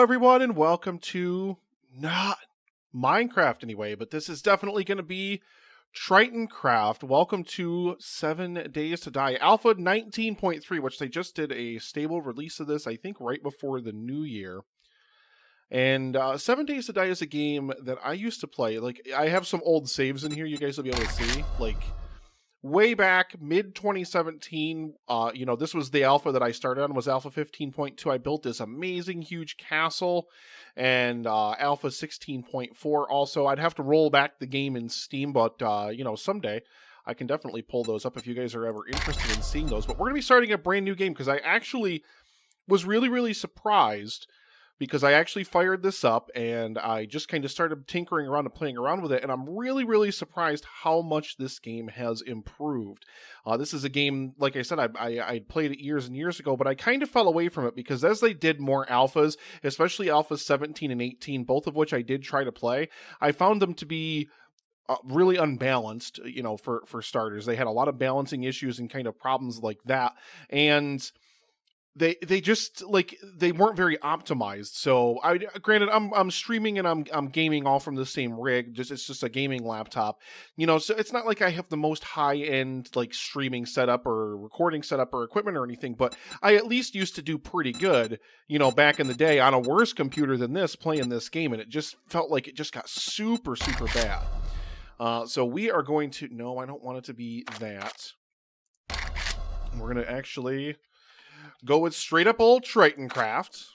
everyone, and welcome to not Minecraft anyway, but this is definitely going to be Tritoncraft. Welcome to 7 Days to Die Alpha 19.3, which they just did a stable release of this, I think, right before the new year. And 7 Days to Die is a game that I used to play. Like, I have some old saves in here you guys will be able to see. Like, way back mid 2017, this was the alpha that I started on, was alpha 15.2. I built this amazing huge castle, and alpha 16.4 also. I'd have to roll back the game in Steam, but someday I can definitely pull those up if you guys are ever interested in seeing those. But we're going to be starting a brand new game because I actually was really surprised, because I actually fired this up and I just kind of started tinkering around and playing around with it, and I'm really surprised how much this game has improved. This is a game, like I said, I played it years and years ago, but I kind of fell away from it because as they did more alphas, especially alphas 17 and 18, both of which I did try to play, I found them to be really unbalanced, for starters. They had a lot of balancing issues and kind of problems like that, and they just, like, they weren't very optimized. So granted, I'm streaming and I'm gaming all from the same rig. It's just a gaming laptop, so it's not like I have the most high end like streaming setup or recording setup or equipment or anything, but I at least used to do pretty good, back in the day on a worse computer than this, playing this game, and it just felt like it just got super bad. So we are going to, no, I don't want it to be that. We're going to actually go with straight up old Tritoncraft.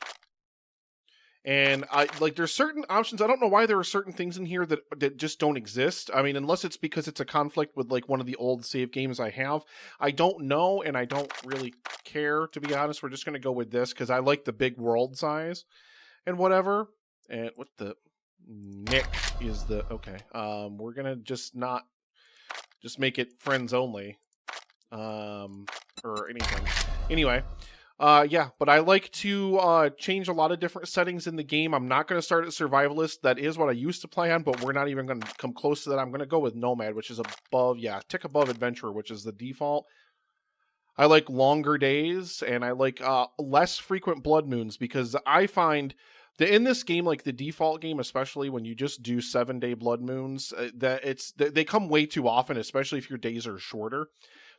And there's certain options. I don't know why there are certain things in here that just don't exist. I mean, unless it's because it's a conflict with like one of the old save games I have. I don't know, and I don't really care, to be honest. We're just going to go with this because I like the big world size and whatever. And what the Nick is the, okay. We're going to just make it friends only. Or anything. Anyway, but I like to change a lot of different settings in the game. I'm not going to start at survivalist. That is what I used to play on, but we're not even going to come close to that. I'm going to go with nomad, which is tick above adventurer, which is the default. I like longer days, and I like less frequent blood moons, because I find that in this game, like the default game, especially when you just do 7-day blood moons, they come way too often, especially if your days are shorter.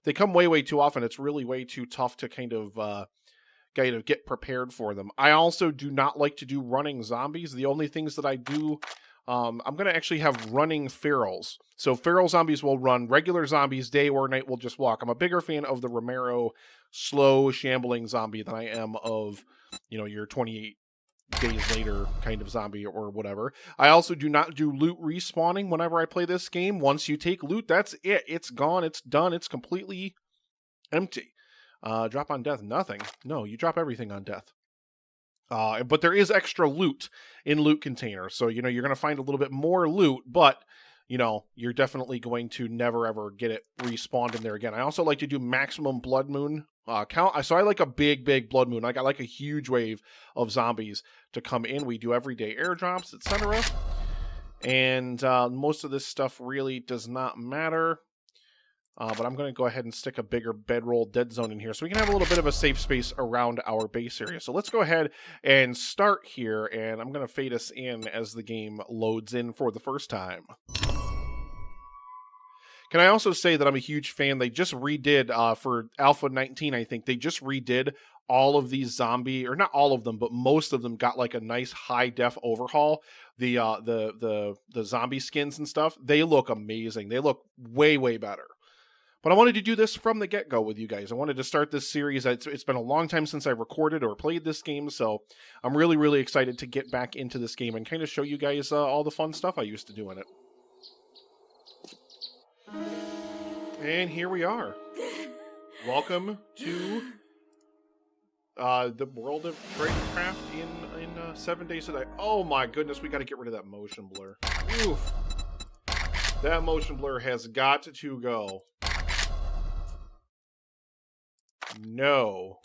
They come way too often. It's really way too tough to kind of get prepared for them. I also do not like to do running zombies. The only things that I do, I'm going to actually have running ferals. So feral zombies will run. Regular zombies, day or night, will just walk. I'm a bigger fan of the Romero slow shambling zombie than I am of, your 28 days later kind of zombie or whatever. I also do not do loot respawning whenever I play this game. Once you take loot, that's it. It's gone. It's done. It's completely empty. Drop on death, nothing. No, you drop everything on death. But there is extra loot in loot containers. So, you're going to find a little bit more loot, but, you're definitely going to never ever get it respawned in there again. I also like to do maximum blood moon count. So I like a big blood moon. I got like a huge wave of zombies to come in. We do everyday airdrops, etc. And most of this stuff really does not matter. But I'm going to go ahead and stick a bigger bedroll dead zone in here so we can have a little bit of a safe space around our base area. So let's go ahead and start here, and I'm going to fade us in as the game loads in for the first time. Can I also say that I'm a huge fan? They just redid, for Alpha 19, I think, they just redid all of these zombie, or not all of them, but most of them got like a nice high def overhaul. The zombie skins and stuff, they look amazing. They look way better. But I wanted to do this from the get-go with you guys. I wanted to start this series. It's been a long time since I recorded or played this game, so I'm really excited to get back into this game and kind of show you guys all the fun stuff I used to do in it. And here we are. Welcome to the world of Tritoncraft in 7 Days to Die. Oh my goodness, we got to get rid of that motion blur. Oof. That motion blur has got to go. No.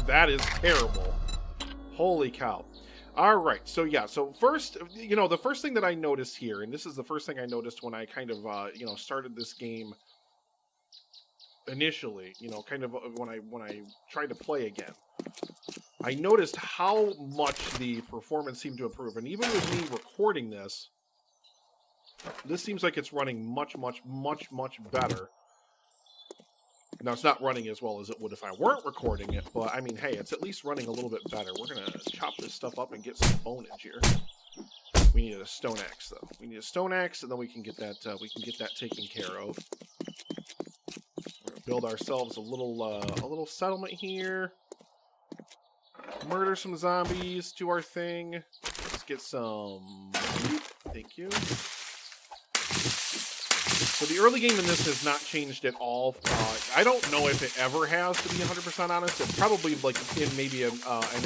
That is terrible. Holy cow. All right. So first, the first thing that I noticed here, and this is the first thing I noticed when I kind of, started this game initially, kind of when I tried to play again. I noticed how much the performance seemed to improve. And even with me recording this seems like it's running much, much, much, much better. Now, it's not running as well as it would if I weren't recording it, but I mean, hey, it's at least running a little bit better. We're going to chop this stuff up and get some bonage here. We need a stone axe, though. We need a stone axe, and then we can get that taken care of. We're going to build ourselves a little settlement here. Murder some zombies, do our thing. Let's get some... Thank you. So the early game in this has not changed at all. I don't know if it ever has, to be 100% honest. It probably, like, in maybe an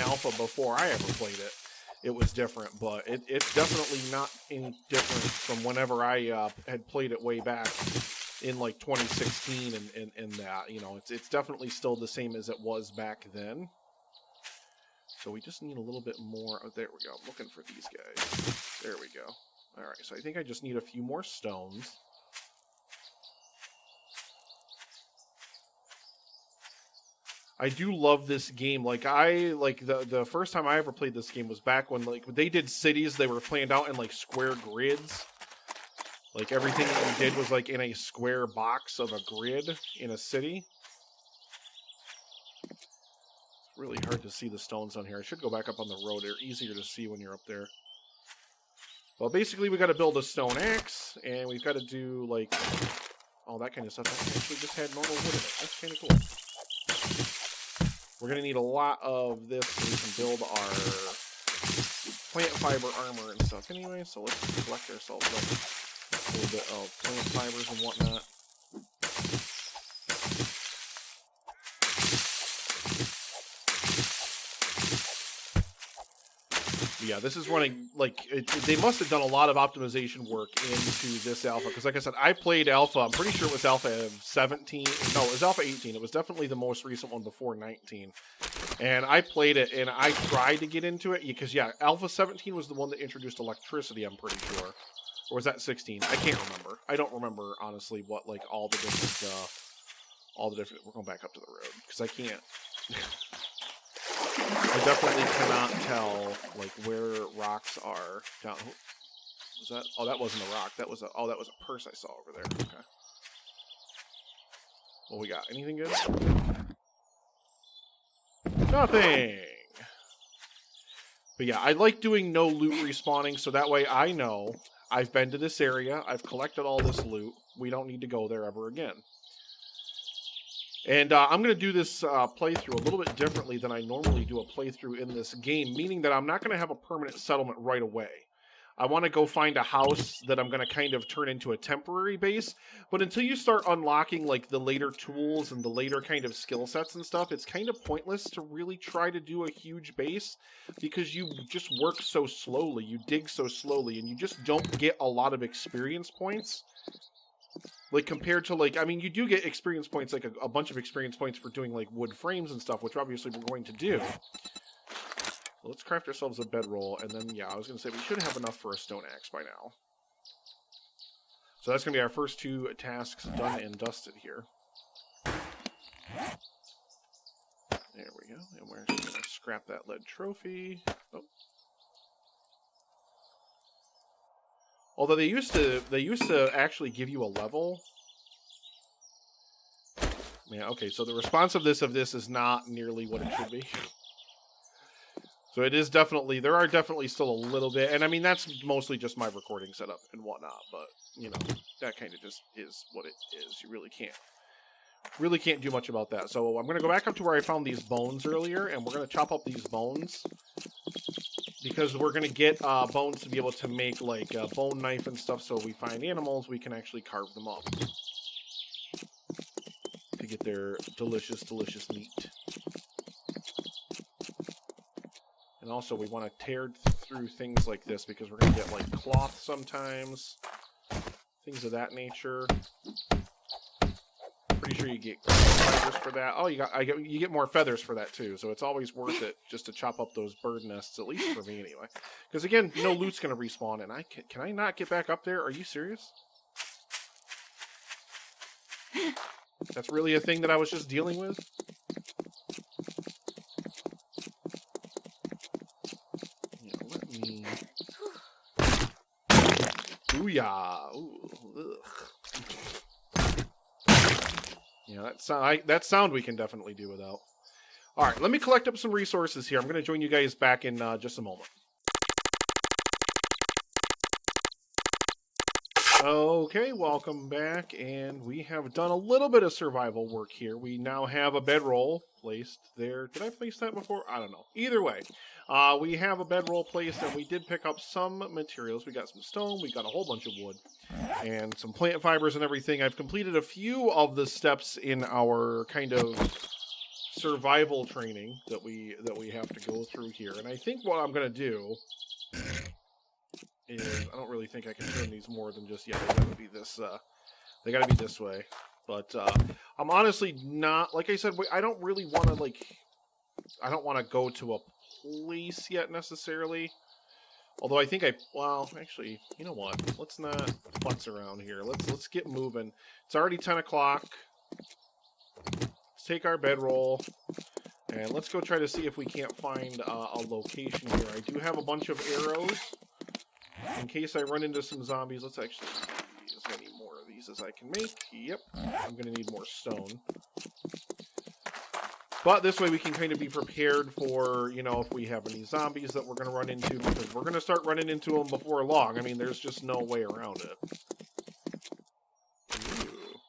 alpha before I ever played it, it was different. But it's definitely not any different from whenever I had played it way back in, like, 2016 and that. You know, it's definitely still the same as it was back then. So we just need a little bit more. Oh, there we go. I'm looking for these guys. There we go. All right, so I think I just need a few more stones. I do love this game. Like, the first time I ever played this game was back when, like, they did cities. They were planned out in, like, square grids. Like, everything that you did was, like, in a square box of a grid in a city. It's really hard to see the stones on here. I should go back up on the road. They're easier to see when you're up there. Well, basically, we got to build a stone axe, and we've got to do, like, all that kind of stuff. I actually just had normal wood in it. That's kind of cool. We're going to need a lot of this so we can build our plant fiber armor and stuff anyway, so let's collect ourselves up a little bit of plant fibers and whatnot. Yeah, this is running, like, they must have done a lot of optimization work into this alpha, because like I said, I played alpha, I'm pretty sure it was alpha 17, no, it was alpha 18, it was definitely the most recent one before 19, and I played it, and I tried to get into it, because yeah, alpha 17 was the one that introduced electricity, I'm pretty sure, or was that 16? I can't remember. I don't remember, honestly, what, like, all the different, we're going back up to the road, because I can't. I definitely cannot tell, like, where rocks are down. Was that? Oh, that wasn't a rock. That was a purse I saw over there. Okay. What we got? Anything good? Nothing. But yeah, I like doing no loot respawning, so that way I know I've been to this area, I've collected all this loot. We don't need to go there ever again. And I'm going to do this playthrough a little bit differently than I normally do a playthrough in this game, meaning that I'm not going to have a permanent settlement right away. I want to go find a house that I'm going to kind of turn into a temporary base, but until you start unlocking, like, the later tools and the later kind of skill sets and stuff, it's kind of pointless to really try to do a huge base, because you just work so slowly, you dig so slowly, and you just don't get a lot of experience points. Like, compared to, like, I mean, you do get experience points, like a bunch of experience points for doing, like, wood frames and stuff, which obviously we're going to do. Let's craft ourselves a bedroll, and then, yeah, I was going to say, we should have enough for a stone axe by now. So that's going to be our first two tasks done and dusted here. There we go. And we're just going to scrap that lead trophy. Oh. Although they used to actually give you a level. Yeah, okay, so the responsiveness of this is not nearly what it should be. So it is definitely, there are definitely still a little bit, and I mean, that's mostly just my recording setup and whatnot, but, you know, that kind of just is what it is. You really can't do much about that. So I'm going to go back up to where I found these bones earlier, and we're going to chop up these bones, because we're going to get bones to be able to make, like, a bone knife and stuff, so if we find animals, we can actually carve them up to get their delicious, delicious meat. And also, we want to tear through things like this, because we're going to get, like, cloth sometimes, things of that nature. Pretty sure you get feathers for that. Oh, you get more feathers for that too. So it's always worth it just to chop up those bird nests, at least for me anyway. Because again, no loot's gonna respawn, and can I not get back up there? Are you serious? That's really a thing that I was just dealing with? Booyah. Ooh, yeah, that sound we can definitely do without. All right, let me collect up some resources here. I'm going to join you guys back in just a moment. Okay, welcome back, and we have done a little bit of survival work here. We now have a bedroll placed there. Did I place that before? I don't know. Either way, we have a bedroll placed, and we did pick up some materials. We got some stone, we got a whole bunch of wood, and some plant fibers and everything. I've completed a few of the steps in our kind of survival training that we have to go through here. And I think what I'm going to do is, I don't really think I can turn these more than just, yeah, they gotta be this, they gotta be this way. But, I'm honestly not, like I said, I don't really want to, like, I don't want to go to a place yet necessarily. Although I think well, actually, you know what? Let's not futz around here. Let's get moving. It's already 10 o'clock. Let's take our bedroll. And let's go try to see if we can't find a location here. I do have a bunch of arrows. In case I run into some zombies, let's actually see as many more of these as I can make. Yep, I'm going to need more stone. But this way we can kind of be prepared for, you know, if we have any zombies that we're going to run into, because we're going to start running into them before long. I mean, there's just no way around it. Ooh.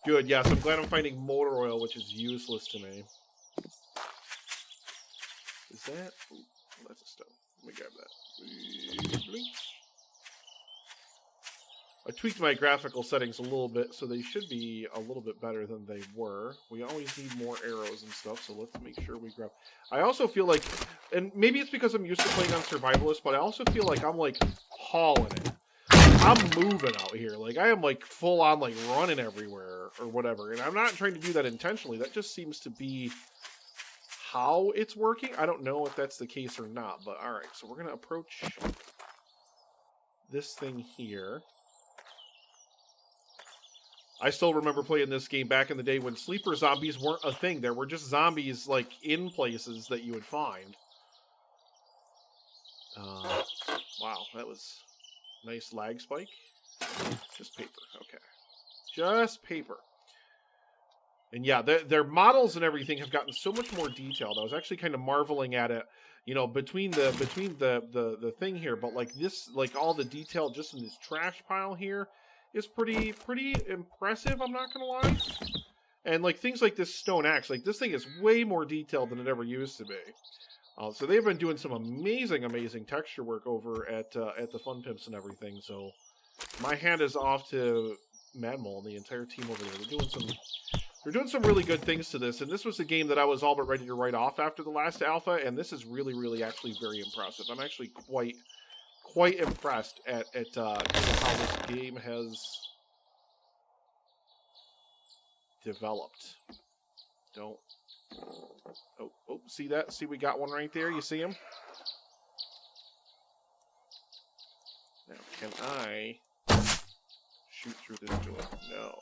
Good, yes, I'm glad I'm finding motor oil, which is useless to me. Is that... Ooh. That's a stone. Let me grab that. I tweaked my graphical settings a little bit, so they should be a little bit better than they were. We always need more arrows and stuff, so let's make sure we grab... I also feel like, and maybe it's because I'm used to playing on Survivalist, but I also feel like I'm, like, hauling it. I'm moving out here. Like, I am, like, full-on, like, running everywhere or whatever, and I'm not trying to do that intentionally. That just seems to be... how it's working. I don't know if that's the case or not, but all right, so we're going to approach this thing here. I still remember playing this game back in the day when sleeper zombies weren't a thing. There were just zombies, like, in places that you would find. Wow, that was a nice lag spike. Just paper, okay. Just paper. And yeah, their models and everything have gotten so much more detailed. I was actually kind of marveling at it, you know, between the thing here, but like this, like all the detail just in this trash pile here is pretty impressive. I'm not gonna lie. And like things like this stone axe, like this thing is way more detailed than it ever used to be. So they've been doing some amazing texture work over at the Fun Pimps and everything. So my hand is off to Madmole and the entire team over there. They're doing some really good things to this, and this was a game that I was all but ready to write off after the last alpha, and this is really actually very impressive. I'm actually quite impressed at how this game has developed. Oh, see that? See, we got one right there. You see him? Now, can I shoot through this door? No.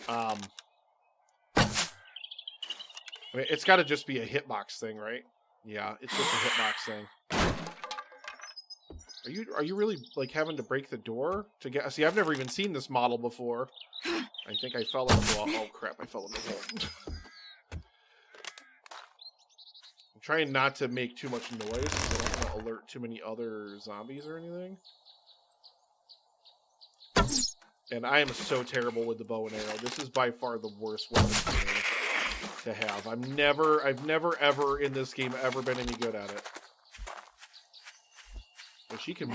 I mean, it's got to just be a hitbox thing, right? Yeah, it's just a hitbox thing. Are you really like having to break the door to get? See, I've never even seen this model before. I think I fell into a... Oh crap! I fell into a hole. I'm trying not to make too much noise because I don't want to alert too many other zombies or anything. And I am so terrible with the bow and arrow. This is by far the worst weapon for me to have. I've never ever in this game ever been any good at it. But she can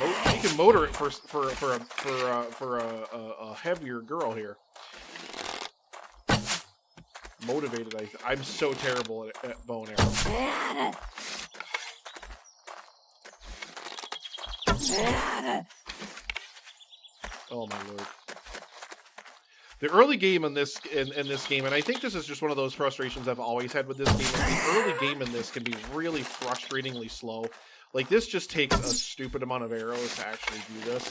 motor it for a heavier girl here. Motivated, I'm so terrible at bow and arrow. Oh my lord. The early game in this game, and I think this is just one of those frustrations I've always had with this game, is the early game in this can be really frustratingly slow. Like, this just takes a stupid amount of arrows to actually do this.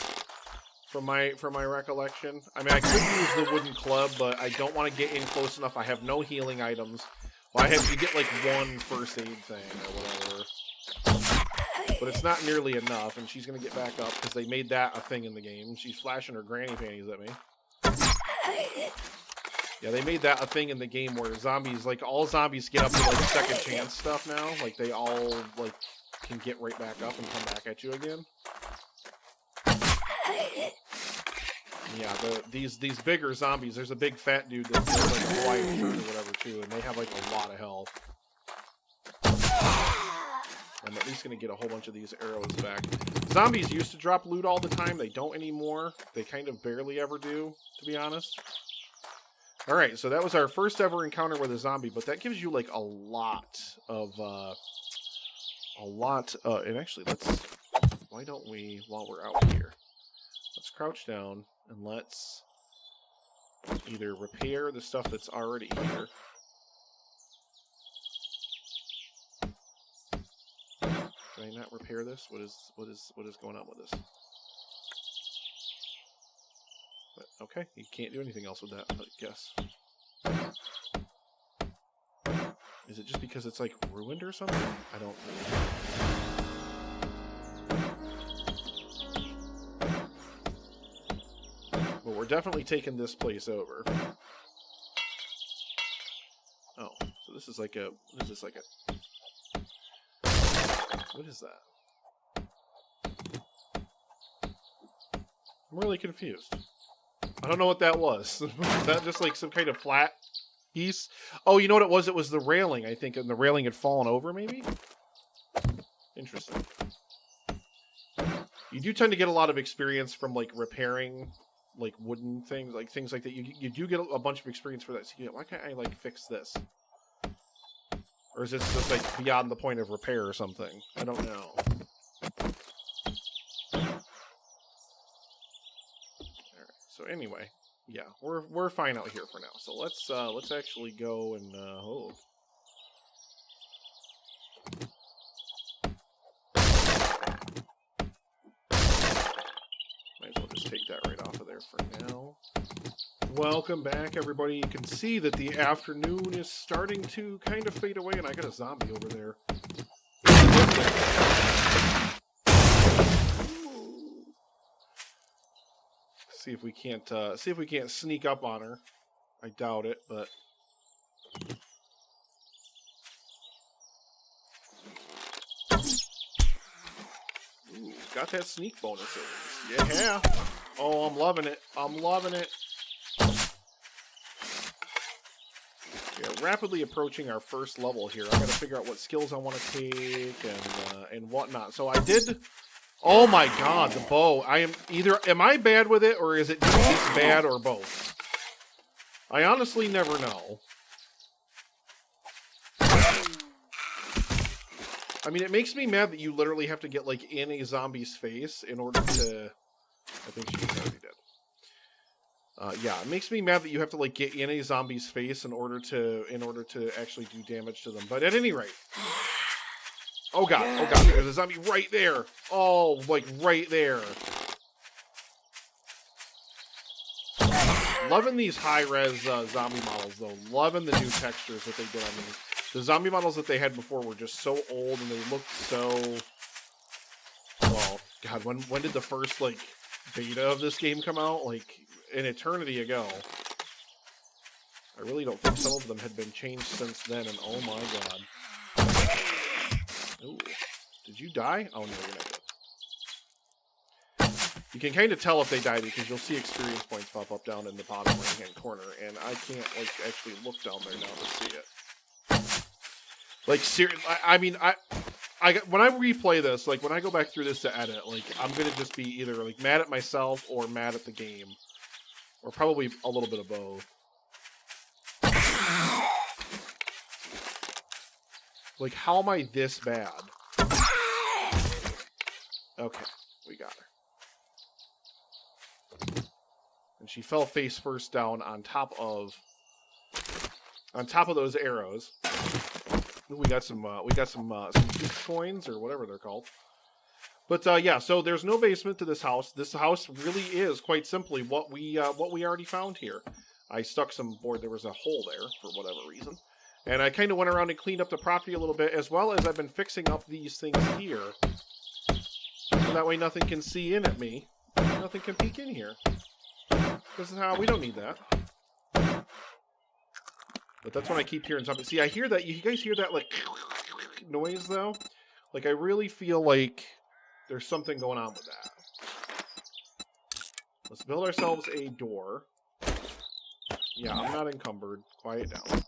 from my recollection. I mean, I could use the wooden club, but I don't want to get in close enough. I have no healing items. Well, I have to get like one first aid thing or whatever. But it's not nearly enough, and she's going to get back up because they made that a thing in the game. She's flashing her granny panties at me. Yeah, they made that a thing in the game where zombies, like, all zombies get up to, like, second chance stuff now. Like, they all, like, can get right back up and come back at you again. Yeah, these bigger zombies, there's a big fat dude that's like a Hawaiian shirt or whatever, too, and they have, like, a lot of health. I'm at least going to get a whole bunch of these arrows back. Zombies used to drop loot all the time. They don't anymore. They kind of barely ever do, to be honest. Alright, so that was our first ever encounter with a zombie, but that gives you, like, a lot of, and actually, why don't we, while we're out here, let's crouch down, and let's either repair the stuff that's already here. Can I not repair this? What is going on with this? But, okay, you can't do anything else with that, I guess. Is it just because it's like ruined or something? I don't know. But we're definitely taking this place over. Oh, so this is like a, what is this, like a, what is that? I'm really confused. I don't know what that was. Was that just like some kind of flat piece? Oh, you know what it was? It was the railing, I think, and the railing had fallen over, maybe? Interesting. You do tend to get a lot of experience from, like, repairing, like, wooden things, like that. You do get a bunch of experience for that. So why can't I, like, fix this? Or is it just, like, beyond the point of repair or something? I don't know. Alright, so anyway, yeah, we're fine out here for now. So let's actually go and, oh. Might as well just take that right off of there for now. Welcome back, everybody. You can see that the afternoon is starting to kind of fade away, and I got a zombie over there. See if we can't sneak up on her. I doubt it, but ooh, got that sneak bonus at least. Yeah. Oh, I'm loving it. I'm loving it. Yeah, rapidly approaching our first level here. I gotta figure out what skills I want to take and whatnot. So I did. Oh my god, the bow. Am I bad with it, or is it just this bad, or both? I honestly never know. I mean, it makes me mad that you literally have to get, like, in a zombie's face in order to... I think she's already dead. Yeah, it makes me mad that you have to, like, get in a zombie's face in order to actually do damage to them. But at any rate... Oh god, there's a zombie right there! Oh, like, right there. Loving these high-res zombie models, though. Loving the new textures that they did on these. The zombie models that they had before were just so old, and they looked so... Well, god, when did the first, like, beta of this game come out? Like, an eternity ago. I really don't think some of them had been changed since then, and oh my god. Ooh. Did you die? Oh no, you're not dead. You can kind of tell if they died because you'll see experience points pop up down in the bottom right-hand corner, and I can't, like, actually look down there now to see it. Like, seriously, I mean, when I replay this, like, when I go back through this to edit, like, I'm gonna just be either, like, mad at myself or mad at the game. Or probably a little bit of both. Like, how am I this bad? Okay, we got her. And she fell face first down on top of those arrows. We got some coins or whatever they're called. But yeah, so there's no basement to this house. This house really is quite simply what we already found here. I stuck some board. There was a hole there for whatever reason, and I kind of went around and cleaned up the property a little bit, as well as I've been fixing up these things here, so that way nothing can see in at me. Nothing can peek in here. This is how we don't need that. But that's when I keep hearing something. See, I hear that. You guys hear that like noise though? Like I really feel like there's something going on with that. Let's build ourselves a door. Yeah, I'm not encumbered. Quiet down.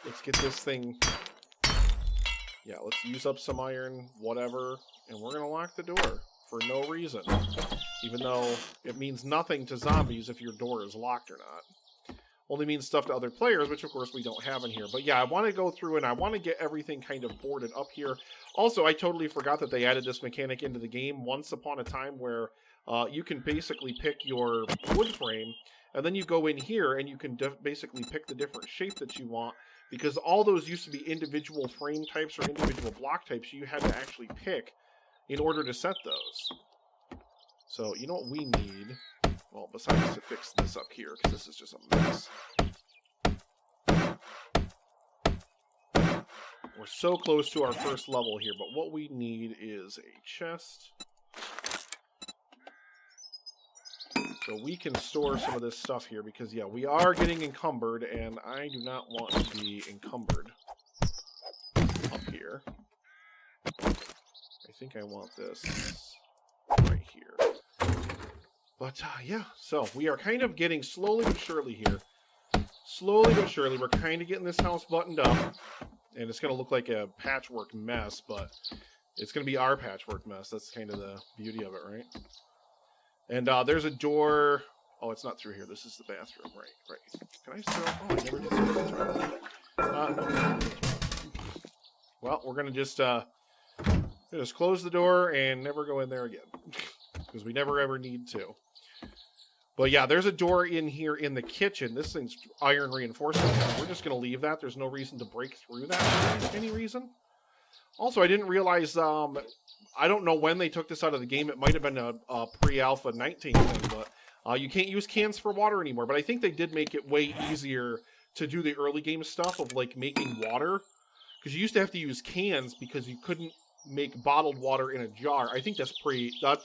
Let's get this thing. Yeah, let's use up some iron, whatever, and we're going to lock the door for no reason. Even though it means nothing to zombies if your door is locked or not. Only means stuff to other players, which of course we don't have in here. But yeah, I want to go through and I want to get everything kind of boarded up here. Also, I totally forgot that they added this mechanic into the game once upon a time where you can basically pick your wood frame, and then you go in here and you can basically pick the different shape that you want, because all those used to be individual frame types or individual block types you had to actually pick in order to set those. So, you know what we need? Well, besides to fix this up here, because this is just a mess. We're so close to our first level here, but what we need is a chest. So we can store some of this stuff here, because, yeah, we are getting encumbered, and I do not want to be encumbered up here. I think I want this right here. But, yeah, so we are kind of getting slowly but surely here. Slowly but surely, we're kind of getting this house buttoned up. And it's going to look like a patchwork mess, but it's going to be our patchwork mess. That's kind of the beauty of it, right? And there's a door. Oh, it's not through here. This is the bathroom. Right. Can I still? Oh, I never did this. No. Well, we're going to just close the door and never go in there again. Because we never ever need to. But yeah, there's a door in here in the kitchen. This thing's iron reinforcement. We're just going to leave that. There's no reason to break through that for any reason. Also, I didn't realize, I don't know when they took this out of the game. It might have been a pre-alpha 19 thing, but you can't use cans for water anymore. But I think they did make it way easier to do the early game stuff of like making water. Because you used to have to use cans because you couldn't make bottled water in a jar. I think that's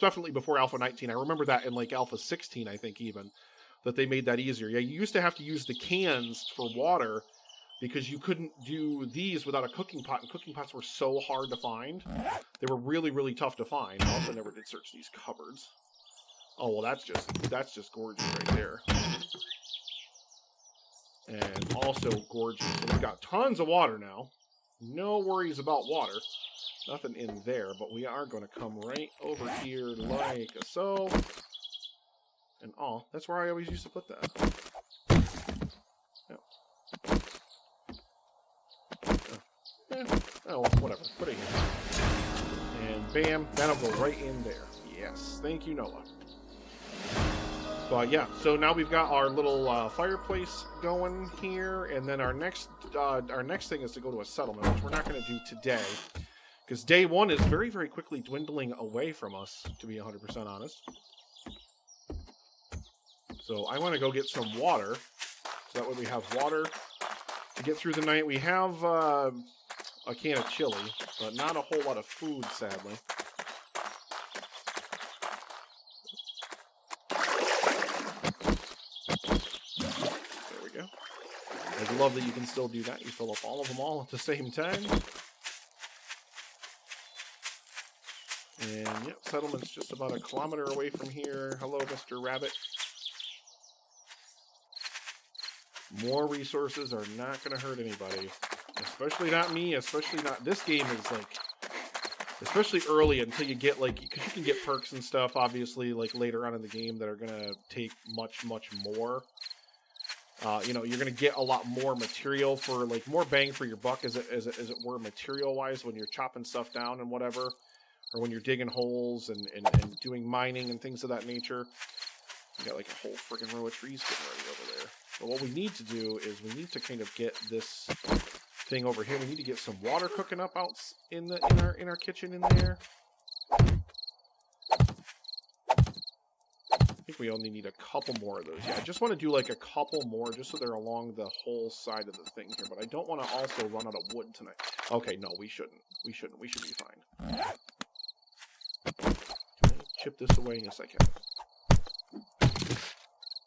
definitely before Alpha 19. I remember that in like Alpha 16, I think even, that they made that easier. Yeah, you used to have to use the cans for water because you couldn't do these without a cooking pot, and cooking pots were so hard to find. They were really, really tough to find. I also never did search these cupboards. Oh, well, that's just gorgeous right there. And also gorgeous. So we've got tons of water now. No worries about water. Nothing in there, but we are going to come right over here like so. And that's where I always used to put that. Oh, whatever. Put it here. And bam, that'll go right in there. Yes. Thank you, Noah. But yeah, so now we've got our little fireplace going here, and then our next thing is to go to a settlement, which we're not going to do today. Because day one is very, very quickly dwindling away from us, to be 100% honest. So I want to go get some water. So that way we have water to get through the night. We have a can of chili, but not a whole lot of food, sadly. There we go. I love that you can still do that. You fill up all of them all at the same time. And yep, settlement's just about a kilometer away from here. Hello, Mr. Rabbit. More resources are not going to hurt anybody. Especially not me, especially not... This game is like... Especially early until you get like... Because you can get perks and stuff, obviously, like later on in the game that are going to take much, much more. You know, you're going to get a lot more material for, like, more bang for your buck as it were material-wise when you're chopping stuff down and whatever. Or when you're digging holes and doing mining and things of that nature. You got like a whole friggin' row of trees getting ready over there. But what we need to do is we need to kind of get this thing over here. We need to get some water cooking up out in our kitchen in there. I think we only need a couple more of those. Yeah, I just want to do like a couple more just so they're along the whole side of the thing here. But I don't want to also run out of wood tonight. Okay, no, we shouldn't. We shouldn't. We should be fine. Can I chip this away? Yes, I can.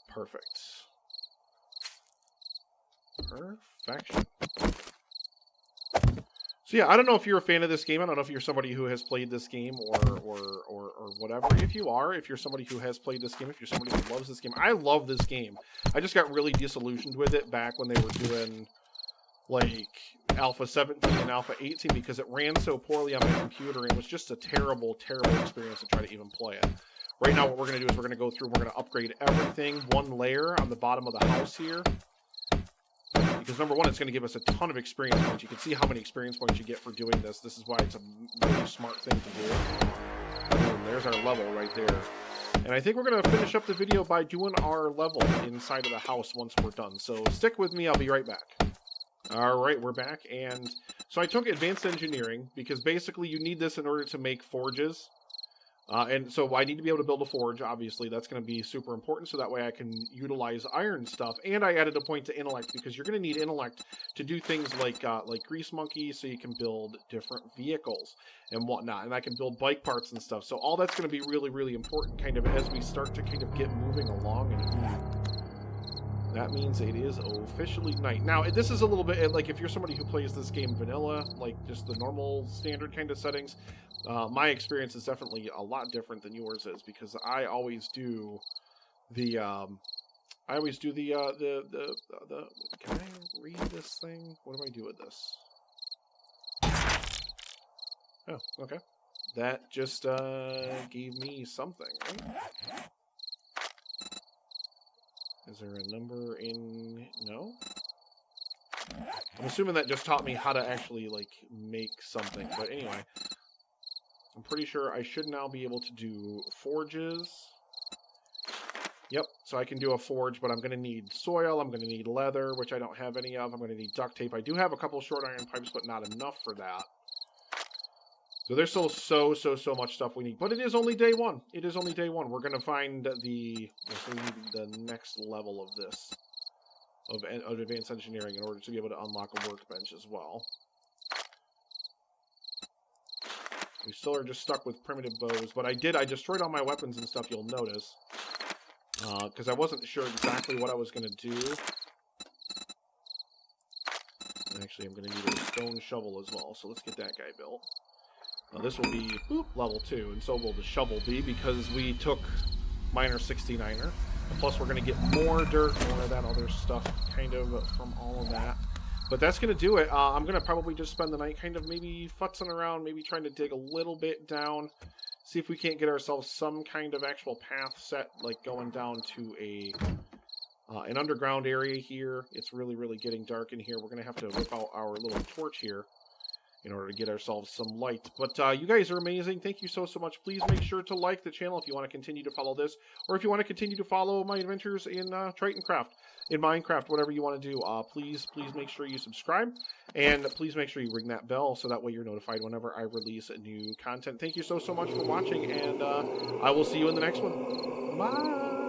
Perfect. Perfection. So yeah, I don't know if you're a fan of this game. I don't know if you're somebody who has played this game or whatever. If you are, if you're somebody who has played this game, if you're somebody who loves this game, I love this game. I just got really disillusioned with it back when they were doing like Alpha 17 and Alpha 18 because it ran so poorly on my computer. It was just a terrible, terrible experience to try to even play it. Right now, what we're going to do is we're going to go through and we're going to upgrade everything one layer on the bottom of the house here. Because number one, it's going to give us a ton of experience points. You can see how many experience points you get for doing this. This is why it's a really smart thing to do. Boom, there's our level right there. And I think we're going to finish up the video by doing our level inside of the house once we're done. So stick with me. I'll be right back. All right, we're back. And so I took advanced engineering because basically you need this in order to make forges. And so I need to be able to build a forge, obviously. That's going to be super important, so that way I can utilize iron stuff. And I added a point to intellect, because you're going to need intellect to do things like grease monkeys, so you can build different vehicles and whatnot. And I can build bike parts and stuff. So all that's going to be really, really important kind of as we start to kind of get moving along. And that means it is officially night. Now, this is a little bit, like, if you're somebody who plays this game vanilla, like just the normal standard kind of settings, my experience is definitely a lot different than yours is, because I always do the, can I read this thing? What do I do with this? Oh, okay. That just, gave me something, right? Is there a number in... No? I'm assuming that just taught me how to actually, like, make something. But anyway, I'm pretty sure I should now be able to do forges. Yep, so I can do a forge, but I'm going to need soil, I'm going to need leather, which I don't have any of. I'm going to need duct tape. I do have a couple short iron pipes, but not enough for that. So there's still so much stuff we need. But it is only day one. It is only day one. We're going to find the next level of this, of advanced engineering, in order to be able to unlock a workbench as well. We still are just stuck with primitive bows. But I destroyed all my weapons and stuff, you'll notice. Because I wasn't sure exactly what I was going to do. And actually, I'm going to need a stone shovel as well. So let's get that guy built. This will be level 2, and so will the shovel be, because we took Miner 69er. Plus, we're going to get more dirt, more of that other stuff, kind of, from all of that. But that's going to do it. I'm going to probably just spend the night kind of maybe futzing around, maybe trying to dig a little bit down, see if we can't get ourselves some kind of actual path set, like going down to an underground area here. It's really, really getting dark in here. We're going to have to whip out our little torch here in order to get ourselves some light. But you guys are amazing. Thank you so much. Please make sure to like the channel if you want to continue to follow this, or if you want to continue to follow my adventures in Triton-craft, in Minecraft, whatever you want to do. Please make sure you subscribe, and please make sure you ring that bell so that way you're notified whenever I release new content. Thank you so much for watching, and I will see you in the next one. Bye!